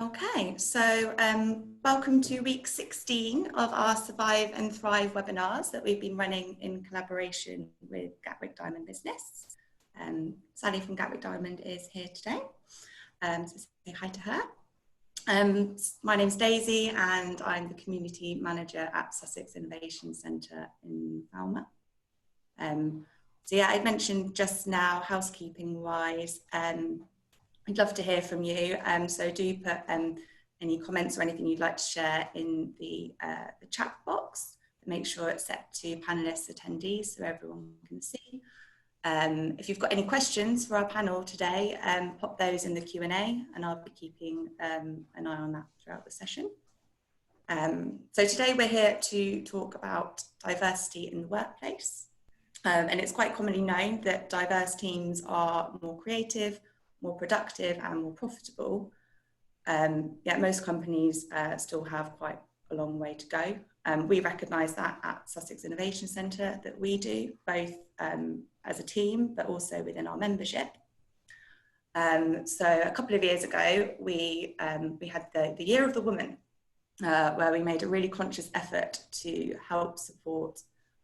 Okay, so welcome to week 16 of our Survive and Thrive webinars that we've been running in collaboration with Gatwick Diamond Business. Sally from Gatwick Diamond is here today, so say hi to her. My name's Daisy and I'm the Community Manager at Sussex Innovation Centre in Falmer. So yeah, I mentioned just now, housekeeping wise, I'd love to hear from you, so do put any comments or anything you'd like to share in the chat box. Make sure it's set to panelists, attendees, so everyone can see. If you've got any questions for our panel today, pop those in the Q&A and I'll be keeping an eye on that throughout the session. So today we're here to talk about diversity in the workplace. And it's quite commonly known that diverse teams are more creative, more productive and more profitable. Yet most companies still have quite a long way to go. We recognise that at Sussex Innovation Centre, that we do, both as a team, but also within our membership. So a couple of years ago, we had the Year of the Woman, where we made a really conscious effort to help support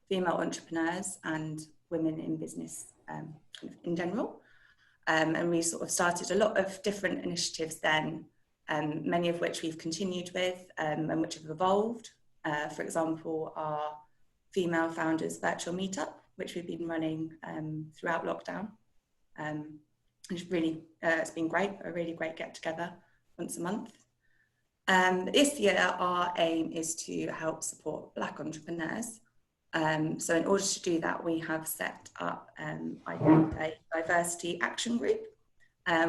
female entrepreneurs and women in business in general. And we sort of started a lot of different initiatives then, many of which we've continued with and which have evolved. For example, our Female Founders Virtual Meetup, which we've been running throughout lockdown. It's been great, a really great get together once a month. This year, our aim is to help support Black entrepreneurs. So in order to do that, we have set up a diversity action group,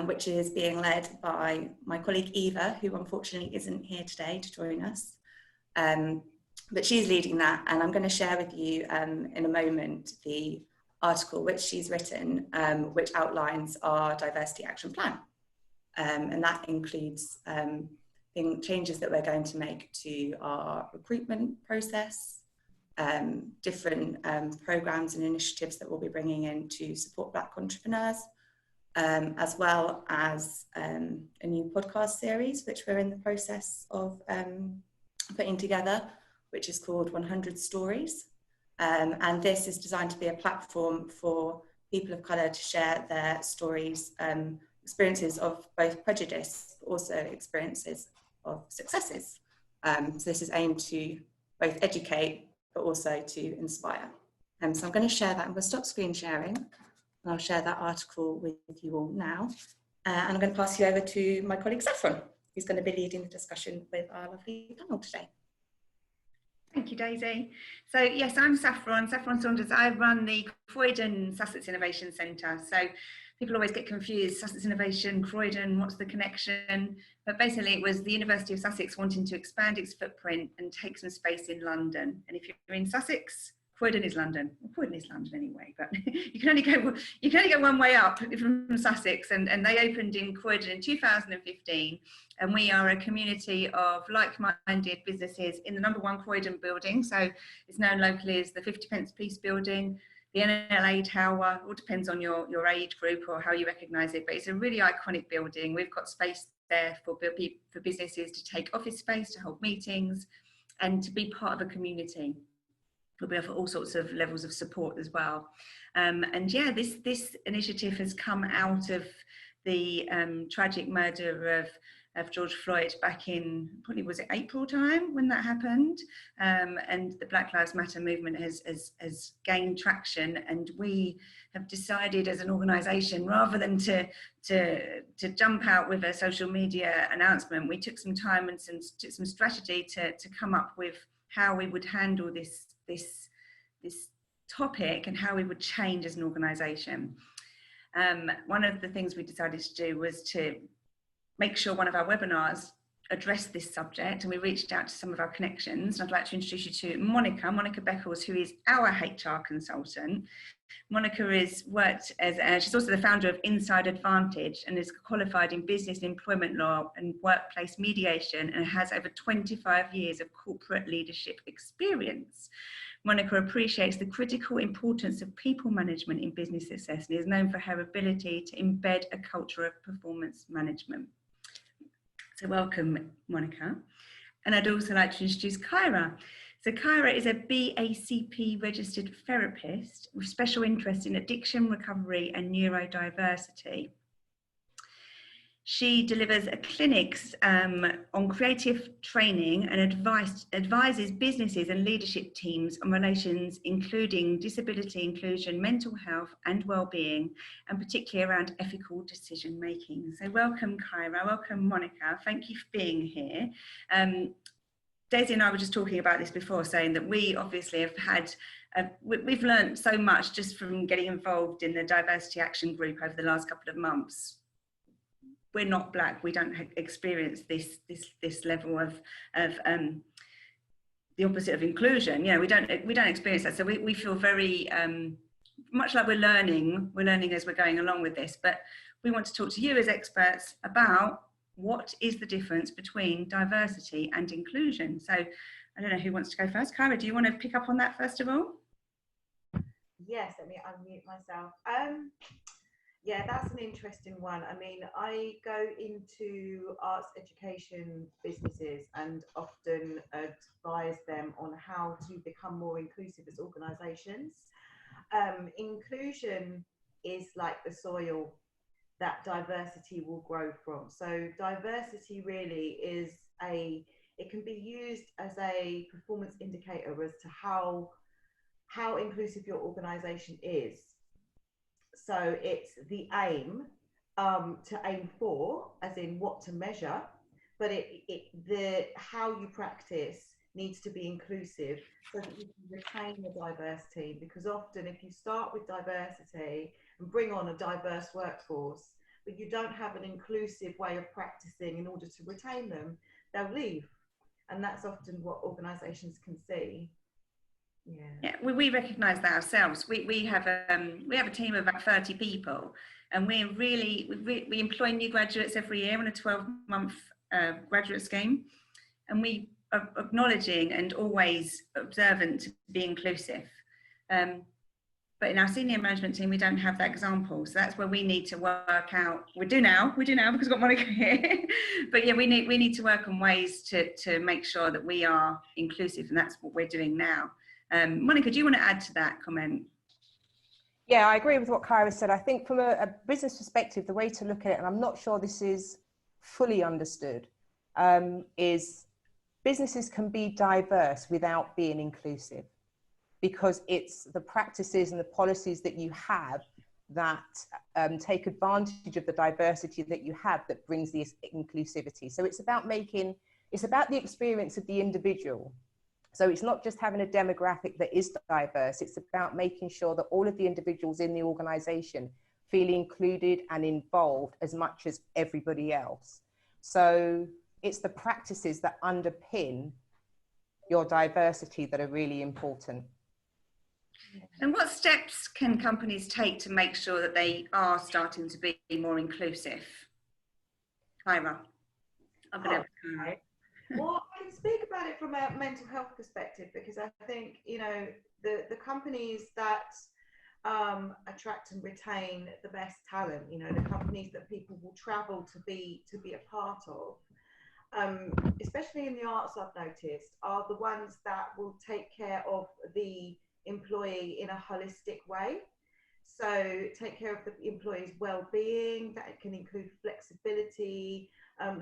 which is being led by my colleague Eva, who unfortunately isn't here today to join us. But she's leading that, and I'm going to share with you in a moment the article which she's written, which outlines our diversity action plan. And that includes changes that we're going to make to our recruitment process, different programs and initiatives that we'll be bringing in to support Black entrepreneurs, as well as a new podcast series, which we're in the process of putting together, which is called 100 Stories. And this is designed to be a platform for people of colour to share their stories, experiences of both prejudice, but also experiences of successes. So this is aimed to both educate, but also to inspire. So I'm going to share that. I'm going to stop screen sharing, and I'll share that article with you all now. And I'm going to pass you over to my colleague Saffron, who's going to be leading the discussion with our lovely panel today. Thank you, Daisy. So yes, I'm Saffron Saunders. I run the Croydon Sussex Innovation Centre. So people always get confused, Sussex Innovation, Croydon, what's the connection? But basically it was the University of Sussex wanting to expand its footprint and take some space in London. And if you're in Sussex, Croydon is London. Well, Croydon is London anyway, but you can only go one way up from Sussex. And they opened in Croydon in 2015. And we are a community of like-minded businesses in the #1 Croydon building. So it's known locally as the 50 Pence Piece building, the NLA Tower. All depends on your age group or how you recognise it, but it's a really iconic building. We've got space there for businesses to take office space, to hold meetings, and to be part of a community. We offer all sorts of levels of support as well. And yeah, this initiative has come out of the tragic murder of George Floyd back in, probably was it April time when that happened, and the Black Lives Matter movement has gained traction, and we have decided as an organisation, rather than to jump out with a social media announcement, we took some time and took some strategy to come up with how we would handle this topic and how we would change as an organisation. One of the things we decided to do was to make sure one of our webinars addressed this subject, and we reached out to some of our connections. I'd like to introduce you to Monica Beckles, who is our HR consultant. Monica has worked as, she's also the founder of Inside Advantage and is qualified in business employment law and workplace mediation, and has over 25 years of corporate leadership experience. Monica appreciates the critical importance of people management in business success and is known for her ability to embed a culture of performance management. So welcome, Monica. And I'd also like to introduce Kyra. So Kyra is a BACP registered therapist with special interest in addiction recovery and neurodiversity. She delivers clinics on creative training and advises businesses and leadership teams on relations including disability inclusion, mental health and well-being, and particularly around ethical decision making. So welcome Kyra, welcome Monica, thank you for being here. Daisy and I were just talking about this before, saying that we obviously have had, we've learned so much just from getting involved in the Diversity Action Group over the last couple of months. We're not Black, we don't experience this level of the opposite of inclusion. You know, we don't experience that. So we feel very much like we're learning as we're going along with this. But we want to talk to you as experts about what is the difference between diversity and inclusion. So I don't know who wants to go first. Kyra, do you want to pick up on that first of all? Yes, let me unmute myself. Yeah, that's an interesting one. I mean, I go into arts education businesses and often advise them on how to become more inclusive as organisations. Inclusion is like the soil that diversity will grow from. So diversity really is it can be used as a performance indicator as to how inclusive your organisation is. So it's the aim to aim for, as in what to measure, but the how you practice needs to be inclusive so that you can retain the diversity. Because often if you start with diversity and bring on a diverse workforce, but you don't have an inclusive way of practicing in order to retain them, they'll leave. And that's often what organisations can see. Yeah, we recognise that ourselves. We have a team of about 30 people, and we employ new graduates every year on a 12-month graduate scheme, and we are acknowledging and always observant to be inclusive. But in our senior management team, we don't have that example. So that's where we need to work out. We do now because we've got Monica here. But yeah, we need to work on ways to make sure that we are inclusive, and that's what we're doing now. Monica, do you want to add to that comment? Yeah, I agree with what Kyra said. I think from a business perspective, the way to look at it, and I'm not sure this is fully understood, is businesses can be diverse without being inclusive, because it's the practices and the policies that you have that take advantage of the diversity that you have that brings the inclusivity. So it's about the experience of the individual. So it's not just having a demographic that is diverse, it's about making sure that all of the individuals in the organisation feel included and involved as much as everybody else. So it's the practices that underpin your diversity that are really important. And what steps can companies take to make sure that they are starting to be more inclusive? Kyra, I'm going to... Well, I can speak about it from a mental health perspective, because I think, you know, the companies that attract and retain the best talent, you know, the companies that people will travel to be a part of, especially in the arts, I've noticed, are the ones that will take care of the employee in a holistic way. So take care of the employee's well-being. That can include flexibility,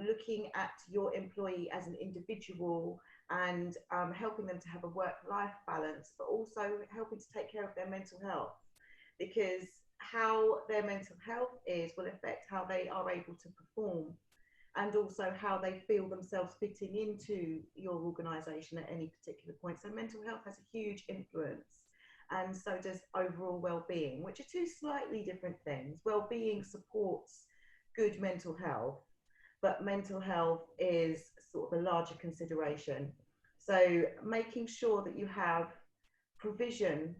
looking at your employee as an individual, and helping them to have a work-life balance, but also helping to take care of their mental health, because how their mental health is will affect how they are able to perform, and also how they feel themselves fitting into your organisation at any particular point. So mental health has a huge influence, and so does overall well-being, which are two slightly different things. Well-being supports good mental health, but mental health is sort of a larger consideration. So making sure that you have provision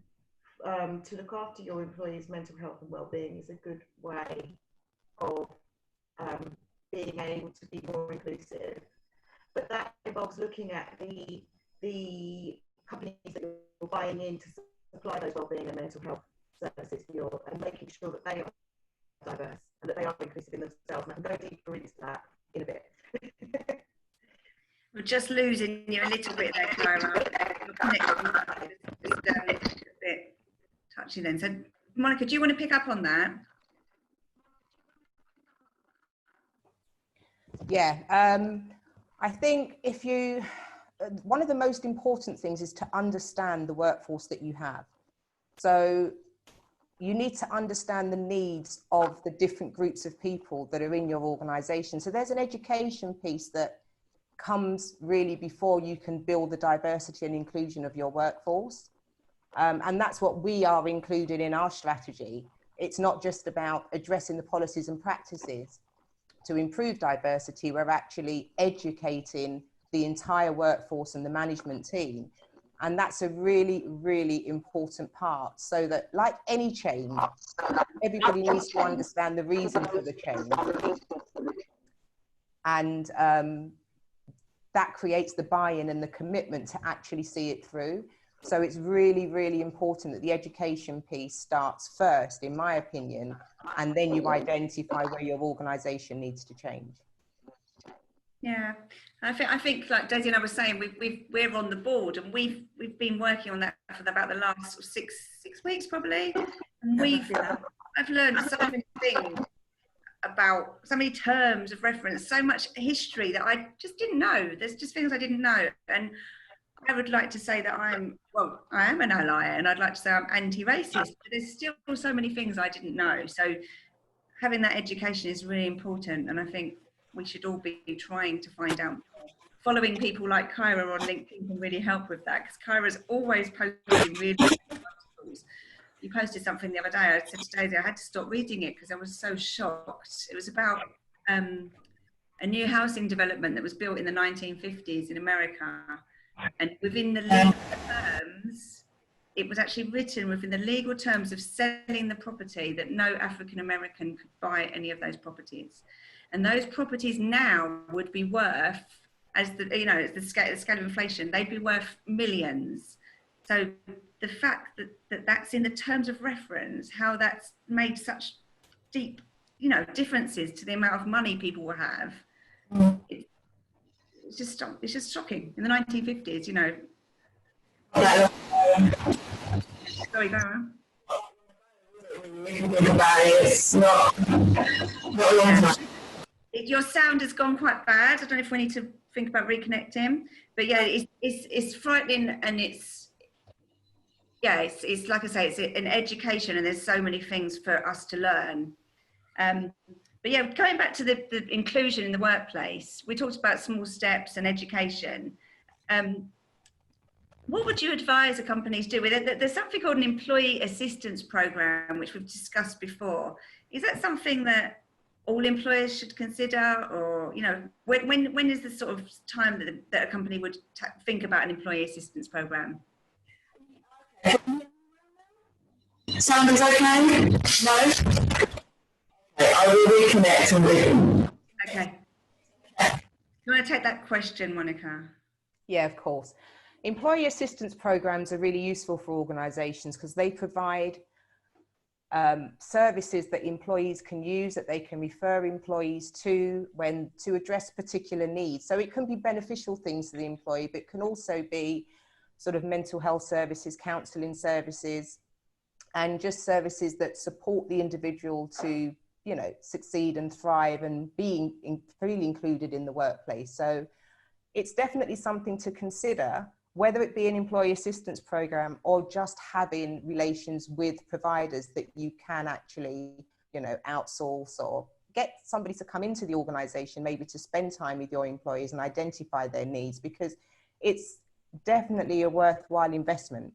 to look after your employees' mental health and well-being is a good way of being able to be more inclusive. But that involves looking at the companies that you're buying in to supply those well-being and mental health services for you, and making sure that they are diverse and that they are inclusive in themselves. And I can go deeper into that in a bit. We're just losing you a little bit there, Kyra. Your connection is just a bit touchy then. So, Monica, do you want to pick up on that? Yeah, I think one of the most important things is to understand the workforce that you have. So you need to understand the needs of the different groups of people that are in your organisation. So there's an education piece that comes really before you can build the diversity and inclusion of your workforce. And that's what we are including in our strategy. It's not just about addressing the policies and practices to improve diversity. We're actually educating the entire workforce and the management team. And that's a really, really important part, so that, like any change, everybody needs to understand the reason for the change. And that creates the buy-in and the commitment to actually see it through. So it's really, really important that the education piece starts first, in my opinion, and then you identify where your organisation needs to change. Yeah, I think like Daisy and I were saying, we're on the board, and we've been working on that for about the last six weeks probably, and I've learned so many things about so many terms of reference, so much history that I just didn't know. There's just things I didn't know, and I would like to say that I am an ally, and I'd like to say I'm anti-racist, but there's still so many things I didn't know. So having that education is really important, and I think we should all be trying to find out. Following people like Kyra on LinkedIn can really help with that, because Kyra's always posting really good articles. You posted something the other day. I said to Daisy, I had to stop reading it because I was so shocked. It was about a new housing development that was built in the 1950s in America. And within the legal terms, it was actually written within the legal terms of selling the property that no African American could buy any of those properties. And those properties now would be worth, as the scale of inflation, they'd be worth millions. So the fact that that's in the terms of reference, how that's made such deep, differences to the amount of money people will have, it's just shocking. In the 1950s, Sorry, go on. It's not a long time. Your sound has gone quite bad. I don't know if we need to think about reconnecting, but yeah, it's frightening, and it's like I say, it's an education, and there's so many things for us to learn. But yeah, going back to the inclusion in the workplace, we talked about small steps and education. What would you advise a companies do with it? There's something called an employee assistance program, which we've discussed before. Is that something that all employers should consider, or when is the sort of time that a company would think about an employee assistance program? Saunders, okay? No? Okay, I will reconnect and Okay. You want to take that question, Monica? Yeah, of course. Employee assistance programs are really useful for organisations because they provide services that employees can use, that they can refer employees to address particular needs. So it can be beneficial things to the employee, but it can also be sort of mental health services, counselling services, and just services that support the individual to, succeed and thrive and being freely included in the workplace. So it's definitely something to consider, whether it be an employee assistance program or just having relations with providers that you can actually, outsource or get somebody to come into the organisation, maybe to spend time with your employees and identify their needs, because it's definitely a worthwhile investment.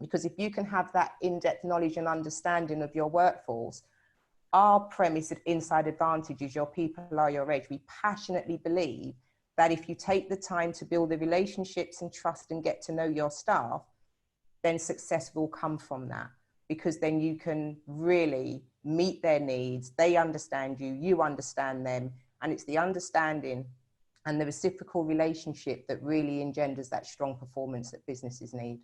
Because if you can have that in-depth knowledge and understanding of your workforce, our premise at Inside Advantage is your people are your edge. We passionately believe that if you take the time to build the relationships and trust and get to know your staff, then success will come from that, because then you can really meet their needs. They understand you, you understand them, and it's the understanding and the reciprocal relationship that really engenders that strong performance that businesses need.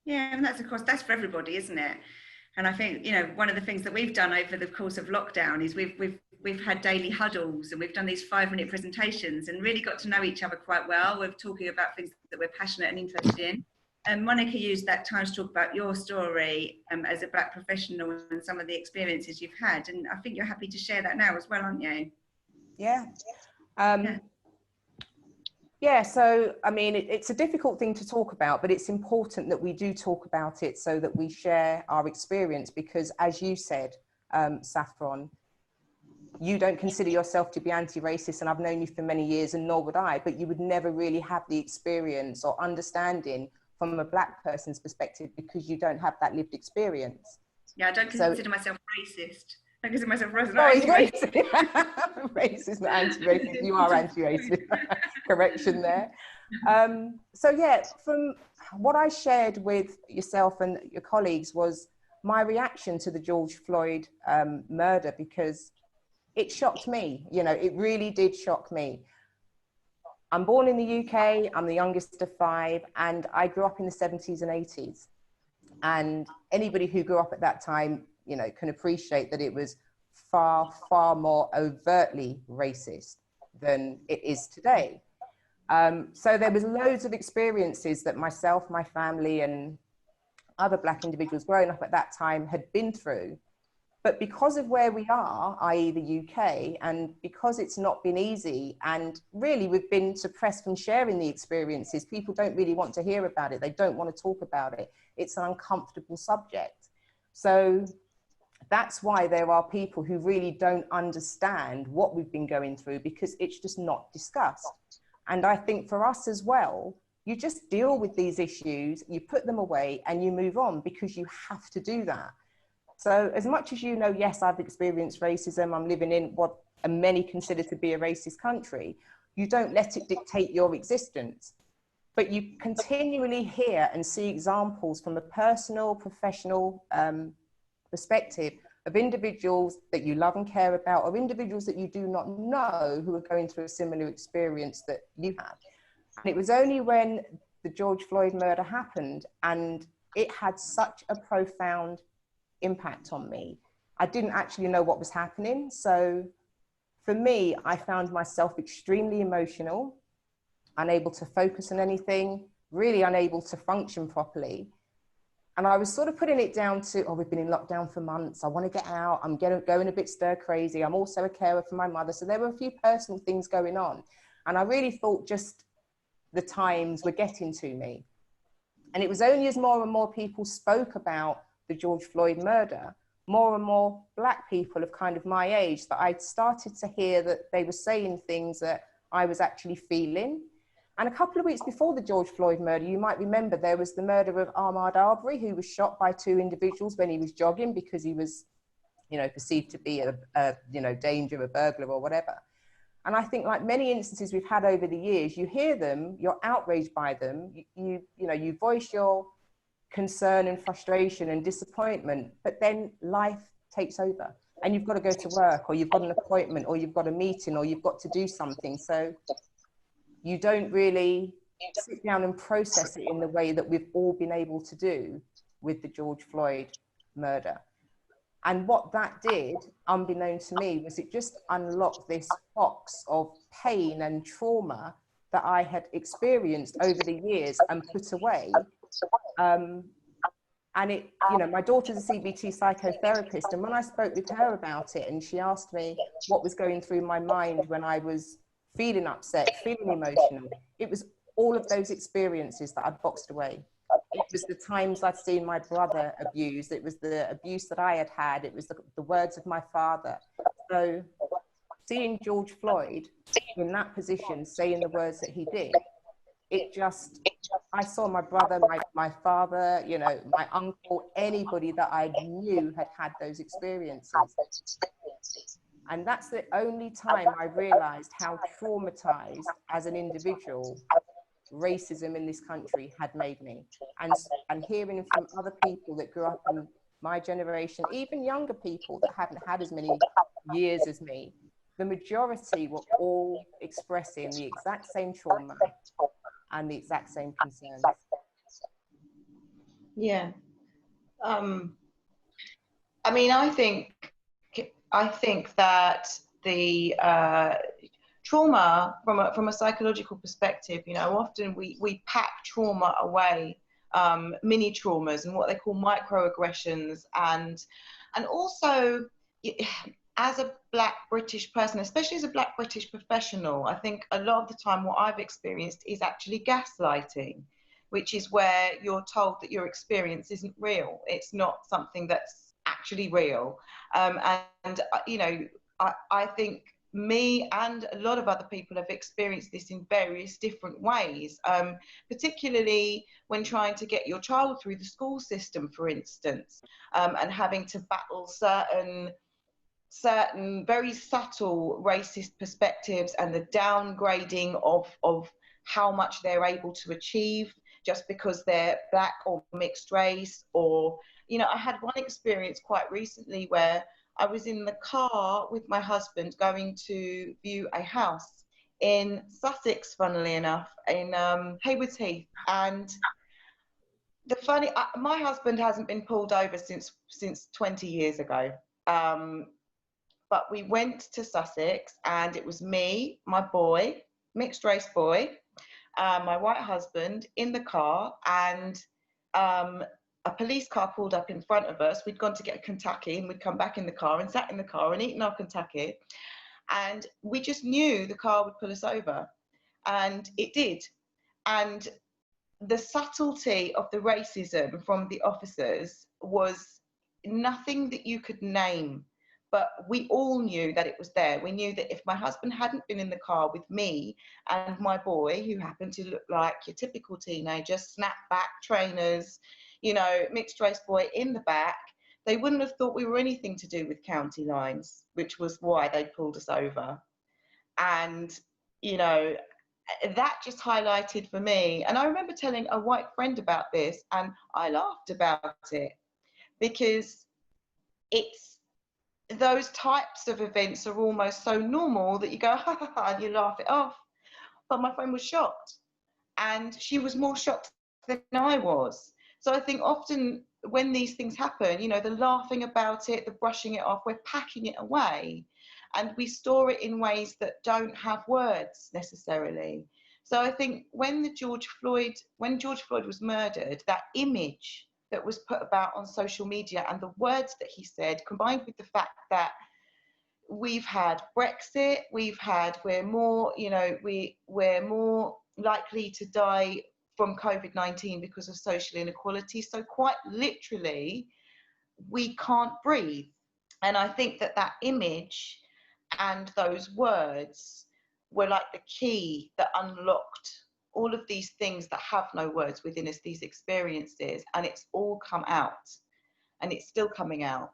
Yeah, and that's for everybody, isn't it? And I think, you know, one of the things that we've done over the course of lockdown is we've had daily huddles, and we've done these 5-minute presentations and really got to know each other quite well. We're talking about things that we're passionate and interested in. And Monica used that time to talk about your story as a Black professional and some of the experiences you've had. And I think you're happy to share that now as well, aren't you? Yeah. Yeah, so I mean, it's a difficult thing to talk about, but it's important that we do talk about it so that we share our experience, because as you said, Saffron, you don't consider yourself to be anti-racist, and I've known you for many years, and nor would I, but you would never really have the experience or understanding from a Black person's perspective because you don't have that lived experience. Yeah, I don't consider myself racist. I consider myself racist. Racist, not anti-racist. You are anti-racist. Correction there. So yeah, from what I shared with yourself and your colleagues was my reaction to the George Floyd murder, because it shocked me. You know, it really did shock me. I'm born in the UK. I'm the youngest of 5, and I grew up in the 70s and 80s. And anybody who grew up at that time, you know, can appreciate that it was far, far more overtly racist than it is today. So there was loads of experiences that myself, my family, and other Black individuals growing up at that time had been through. But because of where we are, i.e. the UK, and because it's not been easy, and really we've been suppressed from sharing the experiences, people don't really want to hear about it. They don't want to talk about it. It's an uncomfortable subject. So that's why there are people who really don't understand what we've been going through, because it's just not discussed. And I think for us as well, you just deal with these issues, you put them away and you move on, because you have to do that. So as much as you know, yes, I've experienced racism, I'm living in what many consider to be a racist country, you don't let it dictate your existence. But you continually hear and see examples from a personal, professional perspective of individuals that you love and care about, or individuals that you do not know who are going through a similar experience that you have. And it was only when the George Floyd murder happened, and it had such a profound impact on me. I didn't actually know what was happening. So for me, I found myself extremely emotional, unable to focus on anything, really unable to function properly. And I was sort of putting it down to, oh, we've been in lockdown for months. I want to get out. I'm going a bit stir crazy. I'm also a carer for my mother. So there were a few personal things going on. And I really thought just the times were getting to me. And it was only as more and more people spoke about the George Floyd murder, more and more Black people of kind of my age, that I started to hear that they were saying things that I was actually feeling. And a couple of weeks before the George Floyd murder, you might remember there was the murder of Ahmaud Arbery, who was shot by 2 individuals when he was jogging because he was, you know, perceived to be a danger, a burglar or whatever. And I think, like many instances we've had over the years, you hear them, you're outraged by them, you voice your concern and frustration and disappointment, but then life takes over and you've got to go to work, or you've got an appointment, or you've got a meeting, or you've got to do something. So you don't really sit down and process it in the way that we've all been able to do with the George Floyd murder. And what that did, unbeknown to me, was it just unlocked this box of pain and trauma that I had experienced over the years and put away. And it, you know, my daughter's a CBT psychotherapist, and when I spoke with her about it, and she asked me what was going through my mind when I was feeling upset, feeling emotional, it was all of those experiences that I'd boxed away. It was the times I'd seen my brother abused, it was the abuse that I had had, it was the words of my father. So seeing George Floyd in that position, saying the words that he did, I saw my brother, my father, you know, my uncle, anybody that I knew had had those experiences. And that's the only time I realized how traumatized as an individual racism in this country had made me. And hearing from other people that grew up in my generation, even younger people that haven't had as many years as me, the majority were all expressing the exact same trauma and the exact same concerns. Yeah. I mean, I think that the trauma from a psychological perspective, you know, often we pack trauma away, mini traumas and what they call microaggressions, and also as a Black British person, especially as a Black British professional, I think a lot of the time what I've experienced is actually gaslighting, which is where you're told that your experience isn't real. It's not something that's actually real. And you know, I think me and a lot of other people have experienced this in various different ways, particularly when trying to get your child through the school system, for instance, and having to battle certain very subtle racist perspectives and the downgrading of how much they're able to achieve just because they're Black or mixed race. Or, you know, I had one experience quite recently where I was in the car with my husband going to view a house in Sussex, funnily enough, in Haywards Heath. And my husband hasn't been pulled over since 20 years ago. But we went to Sussex, and it was me, my boy, mixed race boy, my white husband in the car, and a police car pulled up in front of us. We'd gone to get a Kentucky, and we'd come back in the car and sat in the car and eaten our Kentucky. And we just knew the car would pull us over, and it did. And the subtlety of the racism from the officers was nothing that you could name. But we all knew that it was there. We knew that if my husband hadn't been in the car with me and my boy, who happened to look like your typical teenager, snapback trainers, you know, mixed race boy in the back, they wouldn't have thought we were anything to do with county lines, which was why they pulled us over. And, you know, that just highlighted for me. And I remember telling a white friend about this, and I laughed about it, because those types of events are almost so normal that you go, ha ha ha, and you laugh it off. But my friend was shocked, and she was more shocked than I was. So I think often when these things happen, you know, the laughing about it, the brushing it off, we're packing it away, and we store it in ways that don't have words necessarily. So I think when George Floyd was murdered, that image that was put about on social media and the words that he said, combined with the fact that we've had Brexit, we're more likely to die from COVID-19 because of social inequality. So quite literally, we can't breathe. And I think that image and those words were like the key that unlocked all of these things that have no words within us, these experiences, and it's all come out, and it's still coming out.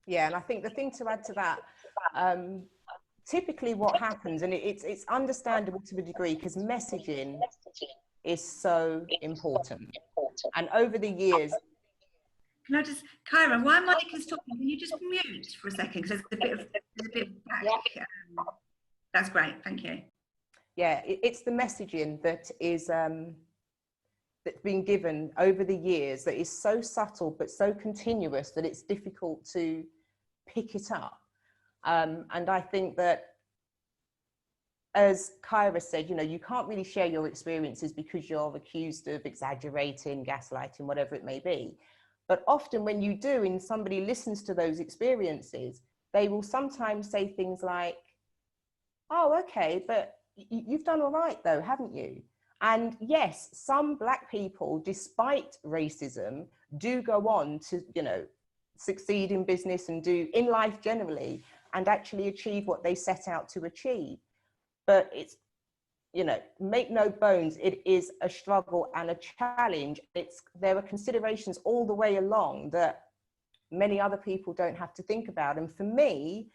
Yeah, and I think the thing to add to that, typically what happens, and it's understandable to a degree, because messaging is so important. And over the years... Can I just, Kyra, while Monica's talking, can you just mute for a second? Because there's a bit of back. That's great, thank you. Yeah, it's the messaging that is that's been given over the years that is so subtle but so continuous that it's difficult to pick it up. And I think that, as Kyra said, you know, you can't really share your experiences because you're accused of exaggerating, gaslighting, whatever it may be. But often when you do, and somebody listens to those experiences, they will sometimes say things like, oh, okay, but you've done all right though, haven't you? And yes, some Black people, despite racism, do go on to, you know, succeed in business and do in life generally, and actually achieve what they set out to achieve. But it's, you know, make no bones, it is a struggle and a challenge. There are considerations all the way along that many other people don't have to think about. And for me,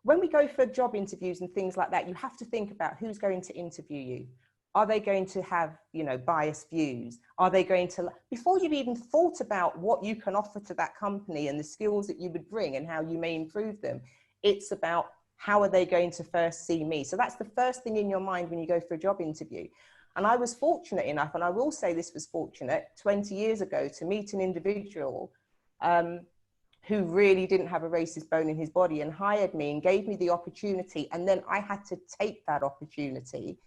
when we go for job interviews and things like that, you have to think about who's going to interview you. Are they going to have, you know, biased views? Are they going to, before you've even thought about what you can offer to that company and the skills that you would bring and how you may improve them, it's about how are they going to first see me? So that's the first thing in your mind when you go for a job interview. And I was fortunate enough, and I will say this was fortunate, 20 years ago to meet an individual who really didn't have a racist bone in his body and hired me and gave me the opportunity. And then I had to take that opportunity.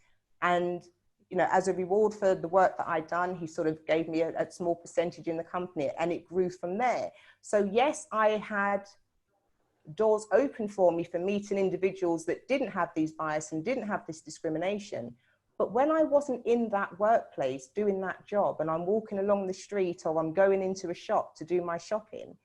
And, you know, as a reward for the work that I'd done, he sort of gave me a small percentage in the company, and it grew from there. So yes, I had doors open for me for meeting individuals that didn't have these bias and didn't have this discrimination. But when I wasn't in that workplace doing that job, and I'm walking along the street or I'm going into a shop to do my shopping,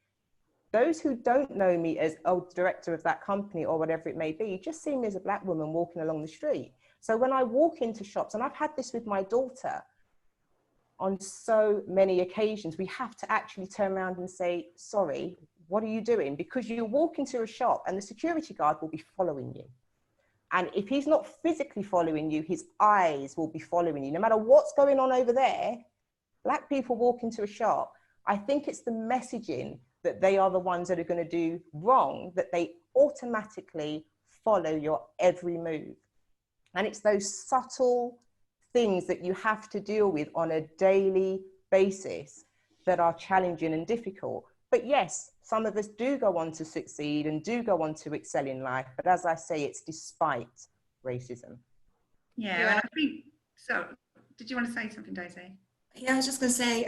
those who don't know me as a director of that company or whatever it may be, just see me as a black woman walking along the street. So when I walk into shops, and I've had this with my daughter on so many occasions, we have to actually turn around and say, sorry, what are you doing? Because you walk into a shop and the security guard will be following you. And if he's not physically following you, his eyes will be following you. No matter what's going on over there, black people walk into a shop, I think it's the messaging that they are the ones that are going to do wrong, that they automatically follow your every move. And it's those subtle things that you have to deal with on a daily basis that are challenging and difficult. But yes, some of us do go on to succeed and do go on to excel in life. But as I say, it's despite racism. Yeah. And I think, so did you want to say something, Daisy? Yeah, I was just going to say,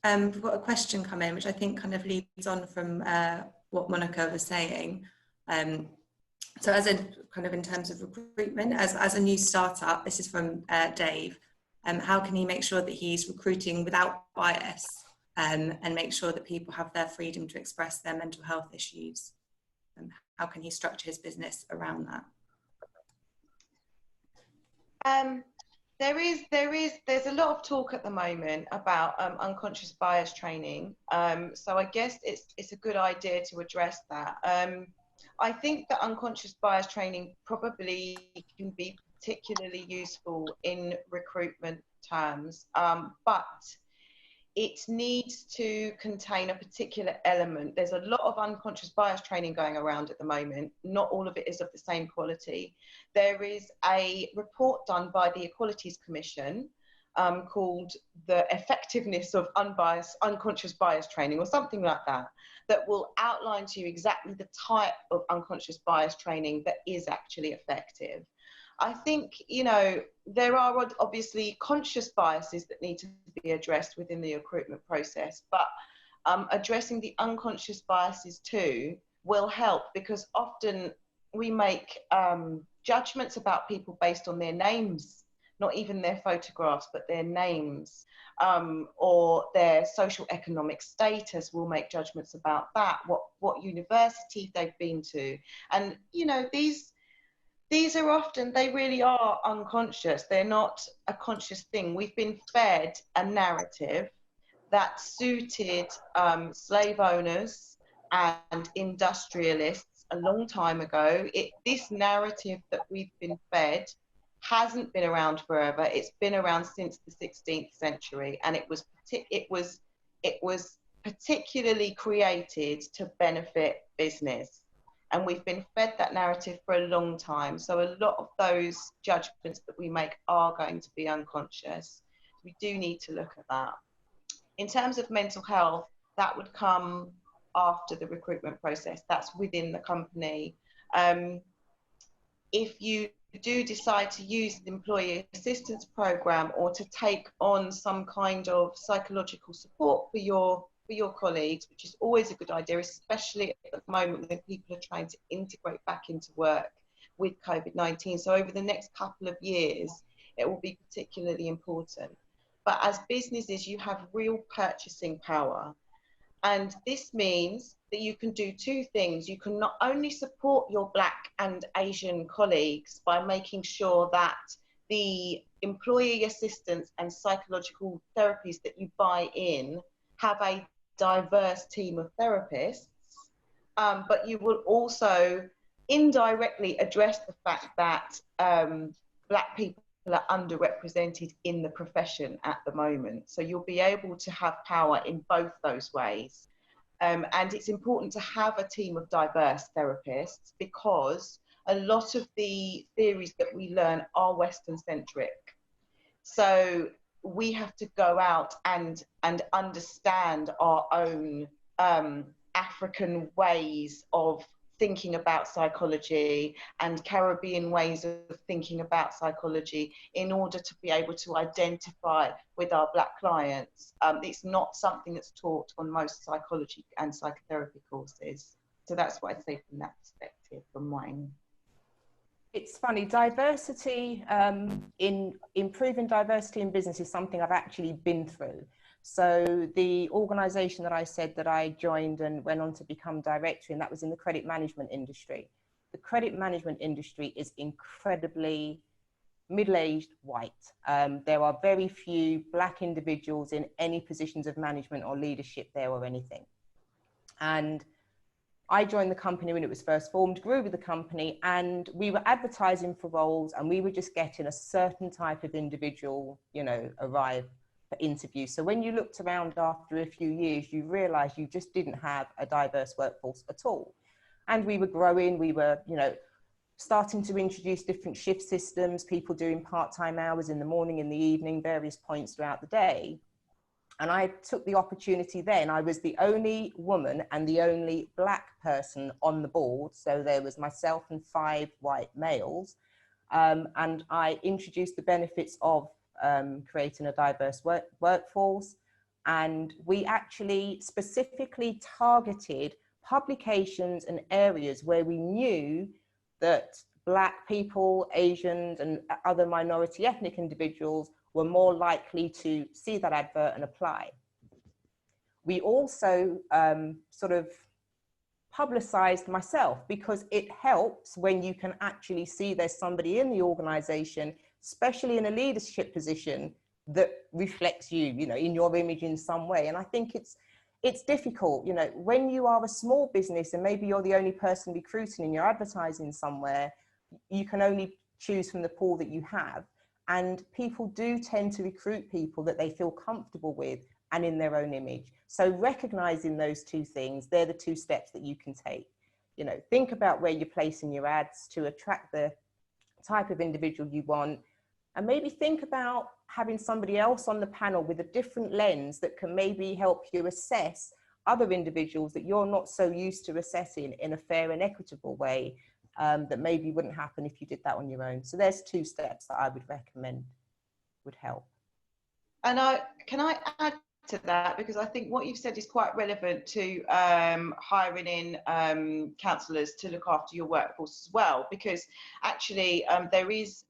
we've got a question come in, which I think kind of leads on from what Monica was saying. So as a kind of in terms of recruitment, as a new startup, this is from Dave, how can he make sure that he's recruiting without bias and make sure that people have their freedom to express their mental health issues? How can he structure his business around that? There's a lot of talk at the moment about unconscious bias training. So I guess it's a good idea to address that. I think that unconscious bias training probably can be particularly useful in recruitment terms, but it needs to contain a particular element. There's a lot of unconscious bias training going around at the moment. Not all of it is of the same quality. There is a report done by the Equalities Commission called The Effectiveness of Unconscious Bias Training, or something like that, that will outline to you exactly the type of unconscious bias training that is actually effective. I think, you know, there are obviously conscious biases that need to be addressed within the recruitment process, but addressing the unconscious biases too will help, because often we make judgments about people based on their names, not even their photographs, but their names, or their social economic status. We'll make judgments about that, what university they've been to. And, you know, these are often, they really are unconscious. They're not a conscious thing. We've been fed a narrative that suited slave owners and industrialists a long time ago. This narrative that we've been fed hasn't been around forever. It's been around since the 16th century, and it was particularly created to benefit business. And we've been fed that narrative for a long time. So a lot of those judgments that we make are going to be unconscious. We do need to look at that. In terms of mental health, that would come after the recruitment process. That's within the company. If you do decide to use the employee assistance program or to take on some kind of psychological support for your colleagues, which is always a good idea, especially at the moment when people are trying to integrate back into work with COVID-19. So over the next couple of years, it will be particularly important. But as businesses, you have real purchasing power. And this means that you can do two things. You can not only support your Black and Asian colleagues by making sure that the employee assistance and psychological therapies that you buy in have a diverse team of therapists, but you will also indirectly address the fact that Black people are underrepresented in the profession at the moment. So you'll be able to have power in both those ways. And it's important to have a team of diverse therapists, because a lot of the theories that we learn are Western centric. So we have to go out and understand our own African ways of thinking about psychology and Caribbean ways of thinking about psychology in order to be able to identify with our Black clients. It's not something that's taught on most psychology and psychotherapy courses. So that's what I'd say from that perspective, from mine. It's funny, diversity, in improving diversity in business is something I've actually been through. So the organisation that I said that I joined and went on to become director in, that was in the credit management industry. The credit management industry is incredibly middle-aged white. There are very few Black individuals in any positions of management or leadership there or anything. And I joined the company when it was first formed, grew with the company, and we were advertising for roles and we were just getting a certain type of individual, you know, arrive for interview. So when you looked around after a few years, you realized you just didn't have a diverse workforce at all. And we were growing, we were, you know, starting to introduce different shift systems, people doing part-time hours in the morning, in the evening, various points throughout the day. And I took the opportunity then. I was the only woman and the only Black person on the board. So there was myself and 5 white males. And I introduced the benefits of creating a diverse workforce. And we actually specifically targeted publications and areas where we knew that Black people, Asians, and other minority ethnic individuals were more likely to see that advert and apply. We also sort of publicized myself, because it helps when you can actually see there's somebody in the organization, especially in a leadership position, that reflects you, you know, in your image in some way. And I think it's difficult, you know, when you are a small business and maybe you're the only person recruiting and you're advertising somewhere, you can only choose from the pool that you have. And people do tend to recruit people that they feel comfortable with and in their own image. So recognizing those two things, they're the 2 steps that you can take. You know, think about where you're placing your ads to attract the type of individual you want, and maybe think about having somebody else on the panel with a different lens that can maybe help you assess other individuals that you're not so used to assessing in a fair and equitable way. That maybe wouldn't happen if you did that on your own. So there's 2 steps that I would recommend would help. And can I add to that, because I think what you've said is quite relevant to hiring in counsellors to look after your workforce as well, because actually there is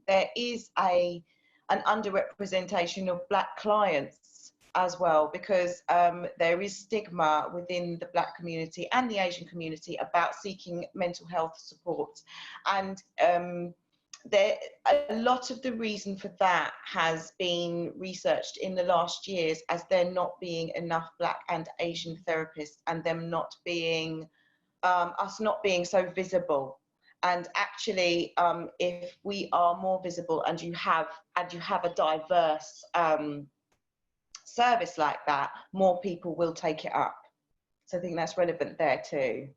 an underrepresentation of Black clients as well, because there is stigma within the Black community and the Asian community about seeking mental health support. And a lot of the reason for that has been researched in the last years as there not being enough Black and Asian therapists, and them not being, us not being so visible. And actually, if we are more visible and you have a diverse service like that, more people will take it up. So I think that's relevant there too.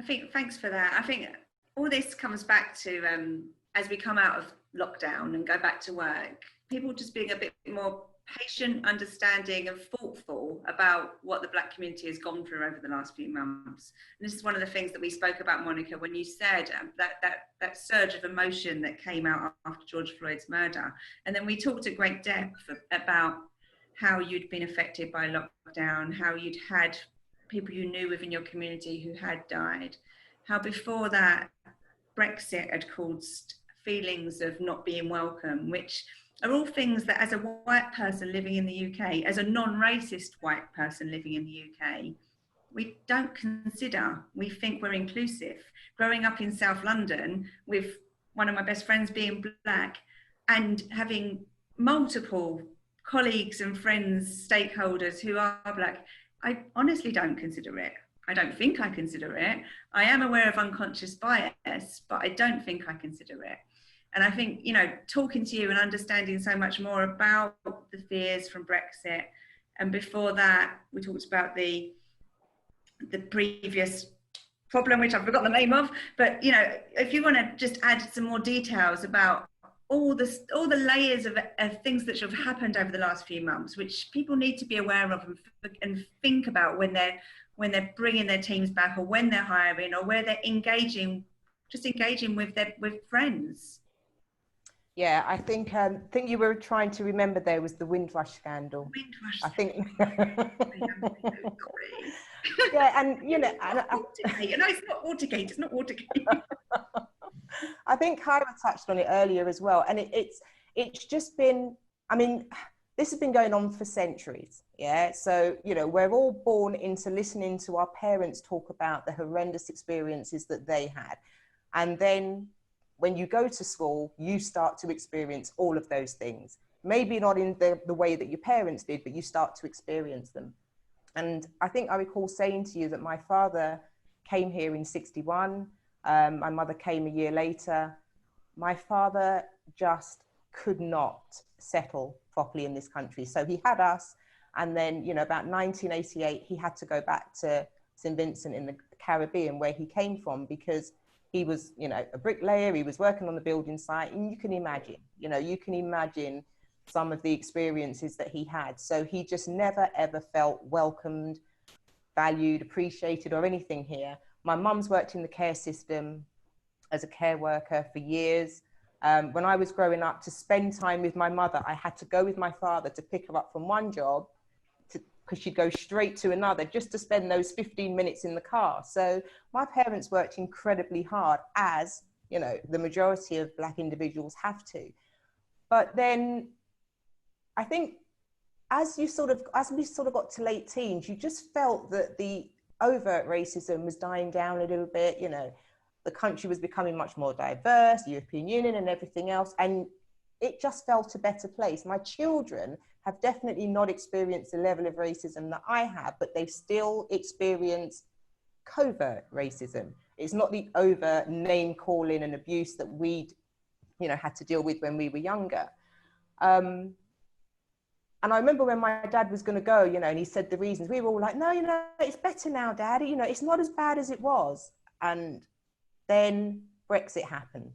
I think, thanks for that. I think all this comes back to, as we come out of lockdown and go back to work, people just being a bit more patient, understanding and thoughtful about what the Black community has gone through over the last few months. And this is one of the things that we spoke about, Monica, when you said that surge of emotion that came out after George Floyd's murder. And then we talked at great depth about how you'd been affected by lockdown, how you'd had people you knew within your community who had died, how before that Brexit had caused feelings of not being welcome, which are all things that as a white person living in the UK, as a non-racist white person living in the UK, we don't consider. We think we're inclusive. Growing up in South London with one of my best friends being Black and having multiple colleagues and friends, stakeholders who are Black, I honestly don't consider it. I don't think I consider it. I am aware of unconscious bias, but I don't think I consider it. And I think, you know, talking to you and understanding so much more about the fears from Brexit, and before that, we talked about the previous problem, which I've forgotten the name of. But, you know, if you want to just add some more details about all the layers of things that have happened over the last few months, which people need to be aware of and think about when they're bringing their teams back, or when they're hiring, or where they're engaging with friends. Yeah, I think you were trying to remember there was the Windrush scandal. I think. Yeah, and you know, no, it's not Watergate. It's not Watergate. I think Kyra touched on it earlier as well, and it's just been. I mean, this has been going on for centuries. Yeah, so you know, we're all born into listening to our parents talk about the horrendous experiences that they had, and then when you go to school, you start to experience all of those things. Maybe not in the way that your parents did, but you start to experience them. And I think I recall saying to you that my father came here in '61. My mother came a year later. My father just could not settle properly in this country. So he had us. And then, you know, about 1988, he had to go back to St. Vincent in the Caribbean, where he came from, because he was, you know, a bricklayer. He was working on the building site. And you can imagine some of the experiences that he had. So he just never, ever felt welcomed, valued, appreciated, or anything here. My mum's worked in the care system as a care worker for years. When I was growing up, to spend time with my mother, I had to go with my father to pick her up from one job, because she'd go straight to another, just to spend those 15 minutes in the car. So my parents worked incredibly hard, as, you know, the majority of Black individuals have to. But then I think as we sort of got to late teens, you just felt that the overt racism was dying down a little bit. You know, the country was becoming much more diverse, European Union and everything else, and it just felt a better place. My children have definitely not experienced the level of racism that I have, but they've still experienced covert racism. It's not the overt name calling and abuse that we'd, you know, had to deal with when we were younger. And I remember when my dad was going to go, you know, and he said the reasons, we were all like, no, you know, it's better now, Dad. You know, it's not as bad as it was. And then Brexit happened.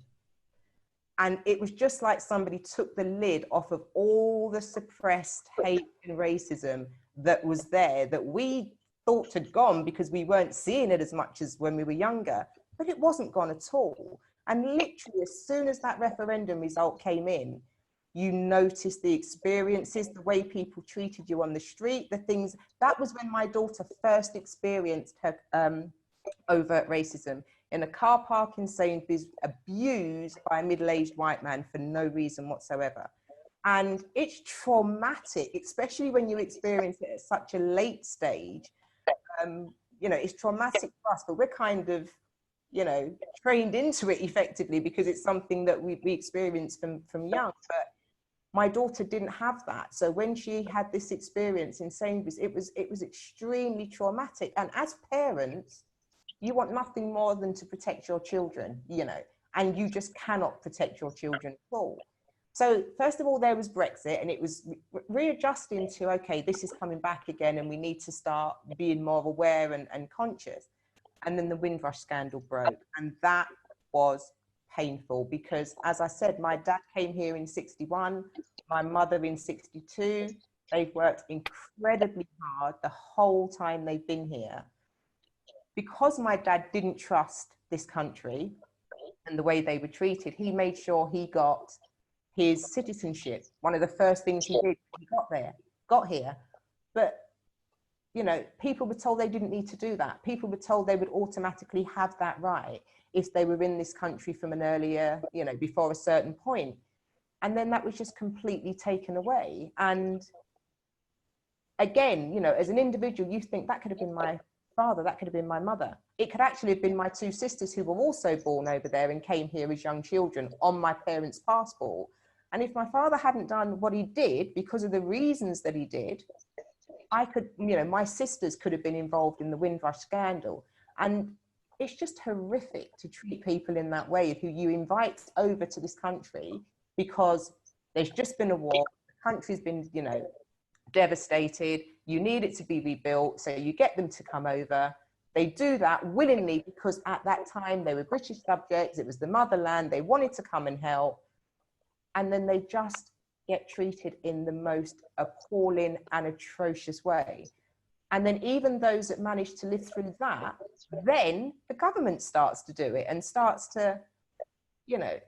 And it was just like somebody took the lid off of all the suppressed hate and racism that was there, that we thought had gone because we weren't seeing it as much as when we were younger. But it wasn't gone at all. And literally, as soon as that referendum result came in, you noticed the experiences, the way people treated you on the street, the things. That was when my daughter first experienced her overt racism, in a car park in Saunders, abused by a middle-aged white man for no reason whatsoever. And it's traumatic, especially when you experience it at such a late stage. You know, it's traumatic for us, but we're kind of, you know, trained into it effectively because it's something that we experienced from young. But my daughter didn't have that. So when she had this experience in Saunders, it was extremely traumatic. And as parents, you want nothing more than to protect your children, you know, and you just cannot protect your children at all. So first of all, there was Brexit, and it was readjusting to, okay, this is coming back again, and we need to start being more aware and conscious. And then the Windrush scandal broke, and that was painful because, as I said, my dad came here in '61, my mother in '62. They've worked incredibly hard the whole time they've been here. Because my dad didn't trust this country and the way they were treated, he made sure he got his citizenship. One of the first things he did when he got here. But, you know, people were told they didn't need to do that. People were told they would automatically have that right if they were in this country from an earlier, you know, before a certain point. And then that was just completely taken away. And again, you know, as an individual, you think that could have been my father, that could have been my mother. It could actually have been my two sisters who were also born over there and came here as young children on my parents' passport. And if my father hadn't done what he did because of the reasons that he did, I could, you know, my sisters could have been involved in the Windrush scandal. And it's just horrific to treat people in that way, who you invite over to this country because there's just been a war, the country's been, you know, devastated, you need it to be rebuilt, so you get them to come over, They do that willingly because at that time they were British subjects, it was the motherland, they wanted to come and help, and then they just get treated in the most appalling and atrocious way. And then even those that manage to live through that, then the government starts to do it and starts to, you know,